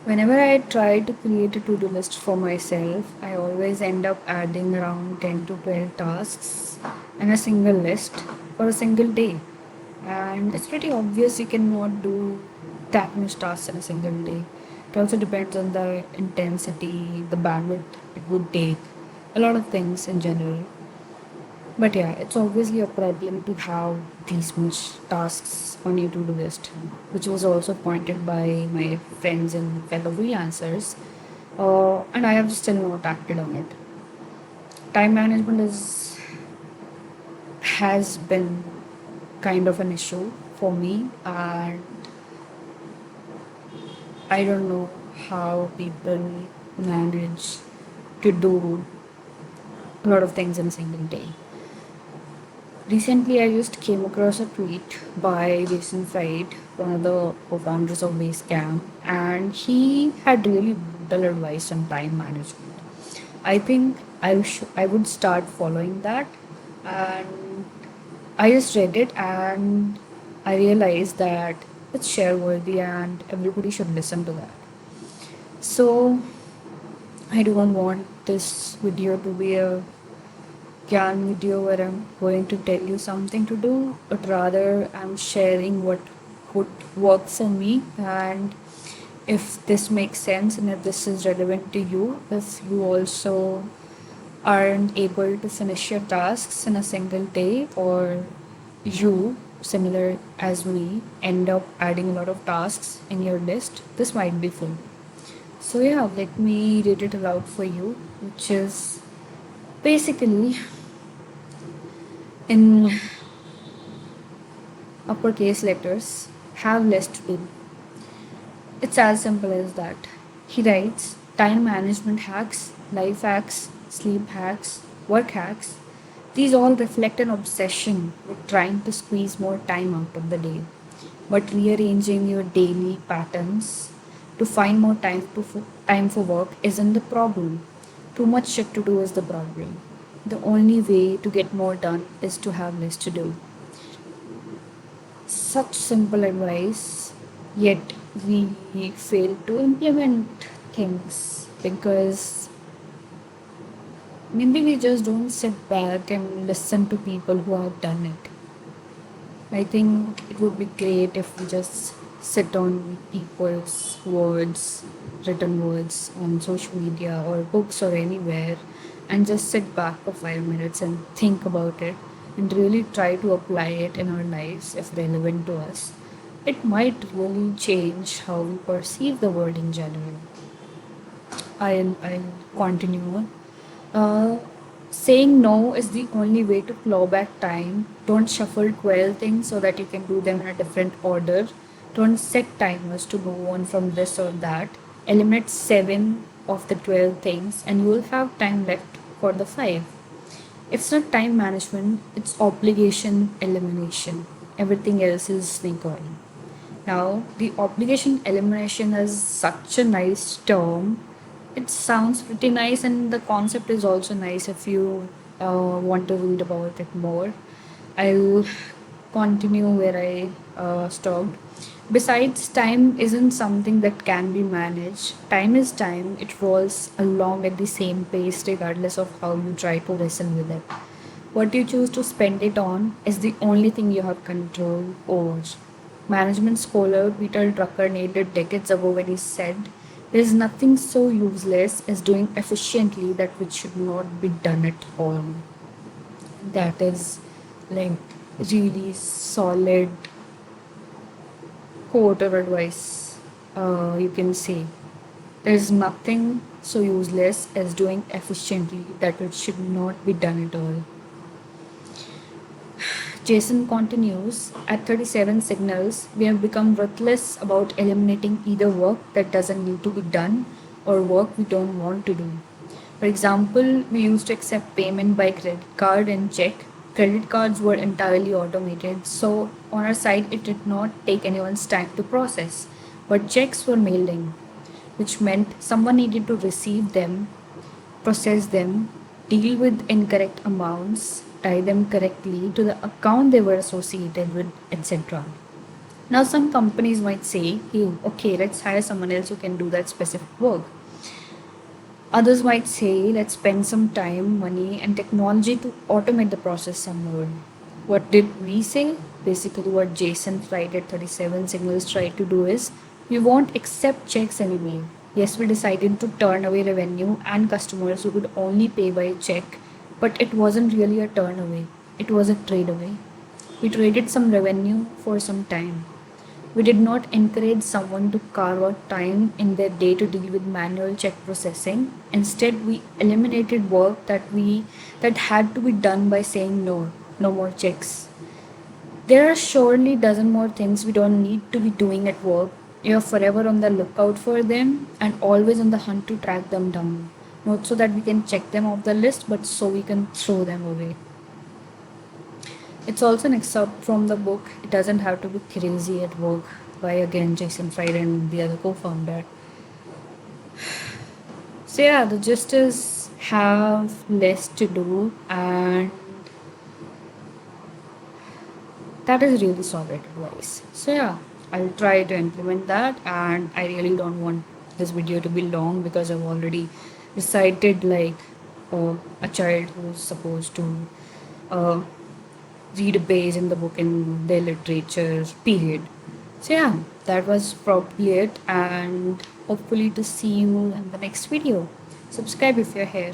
Whenever I try to create a to-do list for myself, I always end up adding around 10 to 12 tasks in a single list for a single day. And it's pretty obvious you cannot do that much tasks in a single day. It also depends on the intensity, the bandwidth it would take, a lot of things in general. But yeah, it's obviously a problem to have these much tasks on your to-do list, which was also pointed by my friends and fellow freelancers. And I have still not acted on it. Time management is has been kind of an issue for me, and I don't know how people manage to do a lot of things in a single day. Recently, I just came across a tweet by Jason Fried, one of the co-founders of Basecamp, and he had really brutal advice on time management. I think I would start following that, and I just read it and I realized that it's share worthy and everybody should listen to that. So I don't want this video to be a Gyan video where I'm going to tell you something to do, but rather I'm sharing what works for me, and if this makes sense and if this is relevant to you, if you also aren't able to finish your tasks in a single day, or you, similar as me, end up adding a lot of tasks in your list, this might be full. So yeah, let me read it aloud for you, which is basically in uppercase letters, have less to do. It's as simple as that. He writes time management hacks, life hacks, sleep hacks, work hacks. These all reflect an obsession with trying to squeeze more time out of the day. But rearranging your daily patterns to find more time for work isn't the problem. Too much shit to do is the problem. The only way to get more done is to have less to do. Such simple advice, yet we fail to implement things because maybe we just don't sit back and listen to people who have done it. I think it would be great if we just sit on people's words, written words on social media or books or anywhere, and just sit back for 5 minutes and think about it and really try to apply it in our lives if relevant to us. It might really change how we perceive the world in general. I'll continue on. Uh, Saying no is the only way to claw back time. Don't shuffle 12 things so that you can do them in a different order. Don't set timers to go on from this or that. Eliminate 7 of the 12 things and you will have time left for the 5. It's not time management, it's obligation elimination. Everything else is recall. Now, the obligation elimination is such a nice term. It sounds pretty nice, and the concept is also nice if you want to read about it more. I'll continue where I stopped. Besides, time isn't something that can be managed. Time is time, it rolls along at the same pace, regardless of how you try to wrestle with it. What you choose to spend it on is the only thing you have control over. Management scholar Peter Drucker nailed it decades ago when he said, there is nothing so useless as doing efficiently that which should not be done at all. That is like really solid quote of advice, you can say. There is nothing so useless as doing efficiently that which should not be done at all. Jason continues, at 37 signals, we have become ruthless about eliminating either work that doesn't need to be done or work we don't want to do. For example, we used to accept payment by credit card and check. Credit cards were entirely automated, so on our side, it did not take anyone's time to process. But checks were mailed in, which meant someone needed to receive them, process them, deal with incorrect amounts, tie them correctly to the account they were associated with, etc. Now, some companies might say, hey, okay, let's hire someone else who can do that specific work. Others might say, let's spend some time, money, and technology to automate the process somewhere. What did we say? Basically, what Jason Fried at 37 Signals tried to do is we won't accept checks anymore. Yes, we decided to turn away revenue and customers who could only pay by check, but it wasn't really a turn away, it was a trade away. We traded some revenue for some time. We did not encourage someone to carve out time in their day to deal with manual check processing. Instead, we eliminated work that had to be done by saying no, no more checks. There are surely dozen more things we don't need to be doing at work. You're forever on the lookout for them and always on the hunt to track them down. Not so that we can check them off the list, but so we can throw them away. It's also an excerpt from the book It Doesn't Have to Be Crazy at Work by again Jason Fried and the other co-founder. So yeah, the gist is have less to do, and that is really solid advice. So yeah, I'll try to implement that, and I really don't want this video to be long because I've already recited like a child who's supposed to uh, read a page in the book in their literature period. So yeah, that was probably it, and hopefully to see you in the next video. Subscribe if you're here.